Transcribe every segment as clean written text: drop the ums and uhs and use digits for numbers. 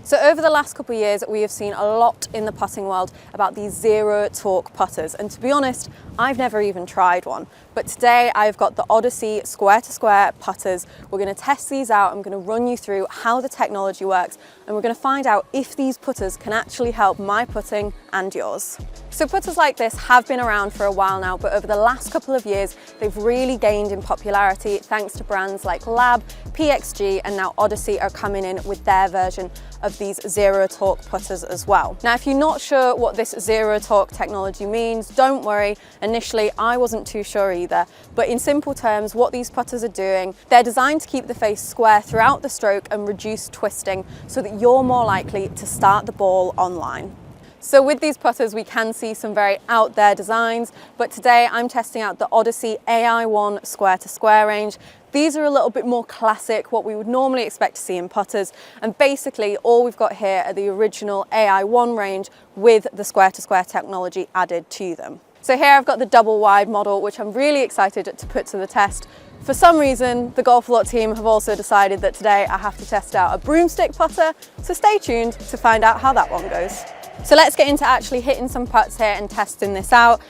So over the last couple of years, we have seen a lot in the putting world about these zero torque putters. And to be honest, I've never even tried one. But today I've got the Odyssey Square to Square putters. We're going to test these out. I'm going to run you through how the technology works, and we're going to find out if these putters can actually help my putting and yours. So putters like this have been around for a while now, but over the last couple of years, they've really gained in popularity thanks to brands like Lab, PXG, and now Odyssey are coming in with their version of these zero torque putters as well. Now, if you're not sure what this zero torque technology means, don't worry. Initially, I wasn't too sure either, but in simple terms, what these putters are doing, they're designed to keep the face square throughout the stroke and reduce twisting so that you're more likely to start the ball on line. So with these putters, we can see some very out there designs, but today I'm testing out the Odyssey AI1 Square to Square range. These are a little bit more classic, what we would normally expect to see in putters. And basically all we've got here are the original AI1 range with the Square to Square technology added to them. So here I've got the double wide model, which I'm really excited to put to the test. For some reason, the Golfalot team have also decided that today I have to test out a Broomstick putter. So stay tuned to find out how that one goes. So let's get into actually hitting some putts here and testing this out.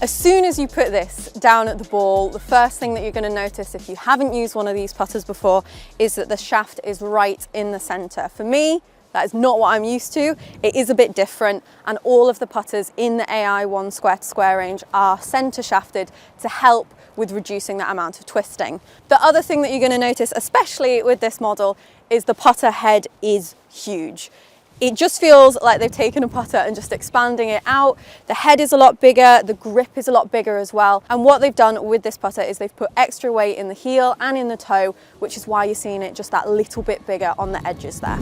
As soon as you put this down at the ball, the first thing that you're going to notice if you haven't used one of these putters before is that the shaft is right in the center. For me, that is not what I'm used to. It is a bit different, and all of the putters in the AI1 Square to Square range are center shafted to help with reducing that amount of twisting. The other thing that you're going to notice, especially with this model, is the putter head is huge. It just feels like they've taken a putter and just expanding it out. The head is a lot bigger, the grip is a lot bigger as well. And what they've done with this putter is they've put extra weight in the heel and in the toe, which is why you're seeing it just that little bit bigger on the edges there.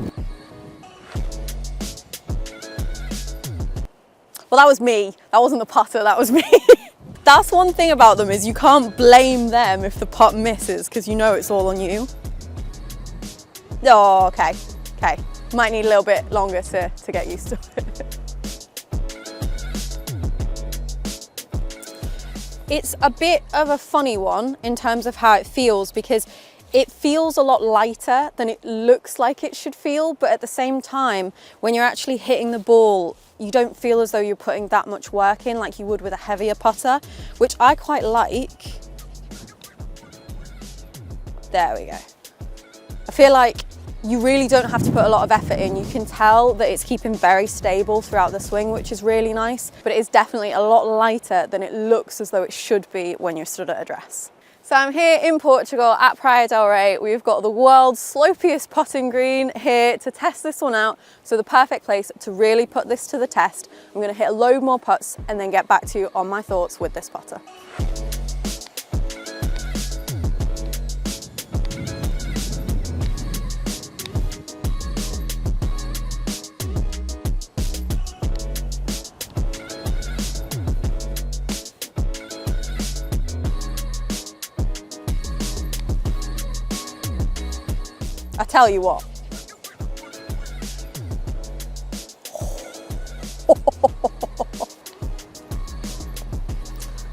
Well, that was me. That wasn't the putter, that was me. That's one thing about them, is you can't blame them if the putt misses, because you know it's all on you. Oh, okay. Might need a little bit longer to get used to it. It's a bit of a funny one in terms of how it feels, because it feels a lot lighter than it looks like it should feel, but at the same time, when you're actually hitting the ball, you don't feel as though you're putting that much work in like you would with a heavier putter, which I quite like. There we go. I feel like you really don't have to put a lot of effort in. You can tell that it's keeping very stable throughout the swing, which is really nice, but it is definitely a lot lighter than it looks as though it should be when you're stood at address. So I'm here in Portugal at Praia D'El Rey. We've got the world's slopiest putting green here to test this one out. So the perfect place to really put this to the test. I'm going to hit a load more putts and then get back to you on my thoughts with this putter. I tell you what.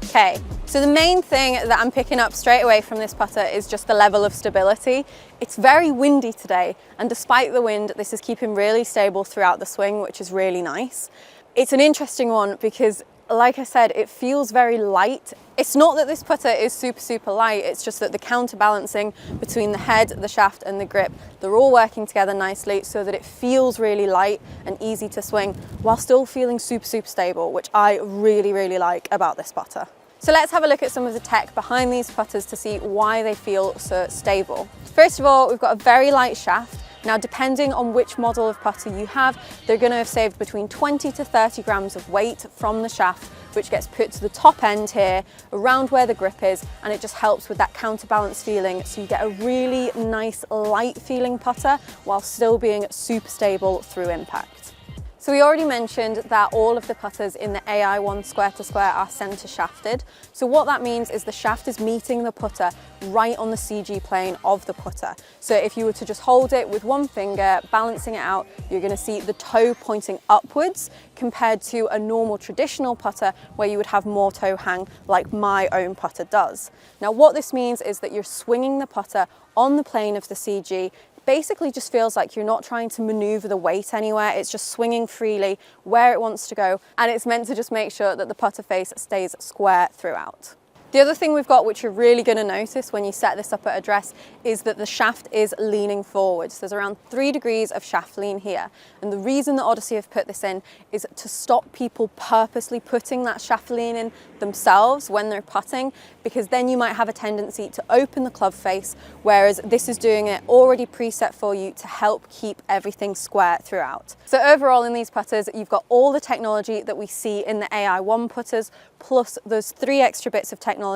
Okay, so the main thing that I'm picking up straight away from this putter is just the level of stability. It's very windy today, and despite the wind, this is keeping really stable throughout the swing, which is really nice. It's an interesting one because, like I said, it feels very light. It's not that this putter is super light, it's just that the counterbalancing between the head, the shaft and the grip, they're all working together nicely so that it feels really light and easy to swing while still feeling super stable, which I really like about this putter. So let's have a look at some of the tech behind these putters to see why they feel so stable. First of all, we've got a very light shaft. Now, depending on which model of putter you have, they're going to have saved between 20 to 30 grams of weight from the shaft, which gets put to the top end here, around where the grip is, and it just helps with that counterbalance feeling, so you get a really nice light feeling putter while still being super stable through impact. So we already mentioned that all of the putters in the AI1 Square to Square are center shafted. So what that means is the shaft is meeting the putter right on the CG plane of the putter. So if you were to just hold it with one finger, balancing it out, you're going to see the toe pointing upwards compared to a normal traditional putter where you would have more toe hang like my own putter does. Now what this means is that you're swinging the putter on the plane of the CG, basically just feels like you're not trying to maneuver the weight anywhere. It's just swinging freely where it wants to go, and it's meant to just make sure that the putter face stays square throughout. The other thing we've got, which you're really going to notice when you set this up at address, is that the shaft is leaning forward. So there's around 3 degrees of shaft lean here. And the reason that Odyssey have put this in is to stop people purposely putting that shaft lean in themselves when they're putting, because then you might have a tendency to open the club face, whereas this is doing it already preset for you to help keep everything square throughout. So overall in these putters, you've got all the technology that we see in the AI1 putters, plus those 3 extra bits of technology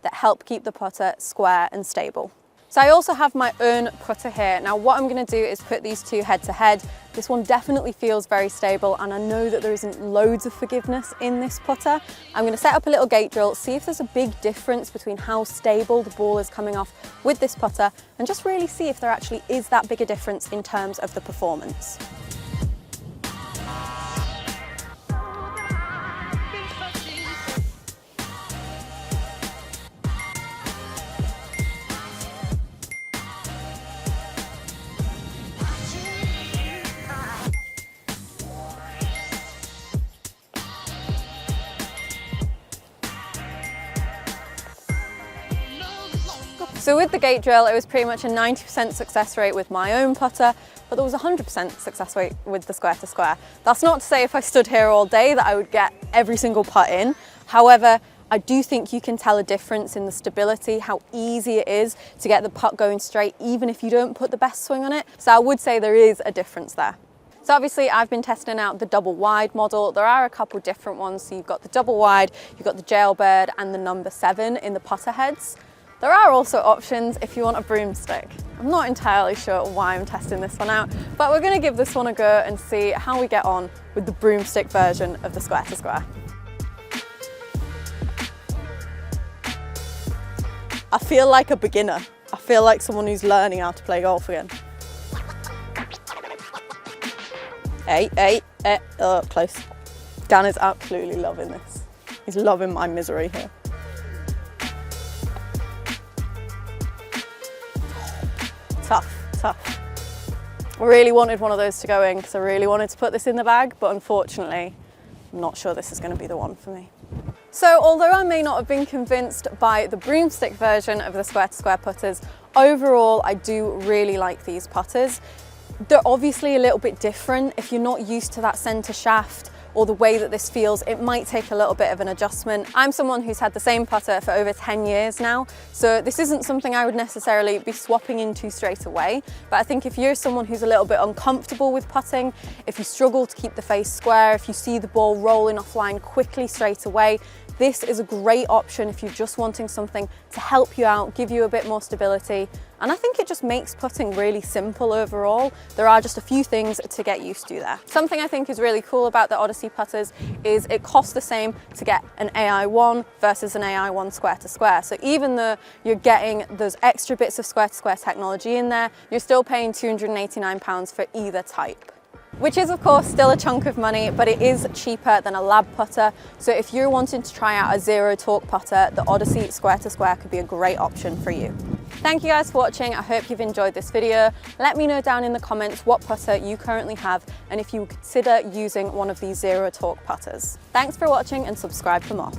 that help keep the putter square and stable. So I also have my own putter here. Now what I'm going to do is put these two head to head. This one definitely feels very stable, and I know that there isn't loads of forgiveness in this putter. I'm going to set up a little gate drill, see if there's a big difference between how stable the ball is coming off with this putter, and just really see if there actually is that bigger difference in terms of the performance. So with the gate drill, it was pretty much a 90% success rate with my own putter, but there was a 100% success rate with the square to square. That's not to say if I stood here all day that I would get every single putt in. However, I do think you can tell a difference in the stability, how easy it is to get the putt going straight, even if you don't put the best swing on it. So I would say there is a difference there. So obviously I've been testing out the double wide model. There are a couple different ones. So you've got the double wide, you've got the jailbird and the number 7 in the putter heads. There are also options if you want a broomstick. I'm not entirely sure why I'm testing this one out, but we're going to give this one a go and see how we get on with the broomstick version of the square to square. I feel like a beginner. I feel like someone who's learning how to play golf again. Hey, oh, close. Dan is absolutely loving this. He's loving my misery here. Tough. I really wanted one of those to go in because I really wanted to put this in the bag, but unfortunately, I'm not sure this is going to be the one for me. So although I may not have been convinced by the broomstick version of the square to square putters, overall I do really like these putters. They're obviously a little bit different. If you're not used to that center shaft or the way that this feels, it might take a little bit of an adjustment. I'm someone who's had the same putter for over 10 years now, so this isn't something I would necessarily be swapping into straight away. But I think if you're someone who's a little bit uncomfortable with putting, if you struggle to keep the face square, if you see the ball rolling offline quickly straight away, this is a great option if you're just wanting something to help you out, give you a bit more stability. And I think it just makes putting really simple overall. There are just a few things to get used to there. Something I think is really cool about the Odyssey putters is it costs the same to get an AI1 versus an AI1 square to square. So even though you're getting those extra bits of square to square technology in there, you're still paying £289 for either type. Which is of course still a chunk of money, but it is cheaper than a lab putter. So if you're wanting to try out a zero torque putter, the Odyssey square to square could be a great option for you. Thank you guys for watching. I hope you've enjoyed this video. Let me know down in the comments what putter you currently have and if you would consider using one of these zero torque putters. Thanks for watching and subscribe for more.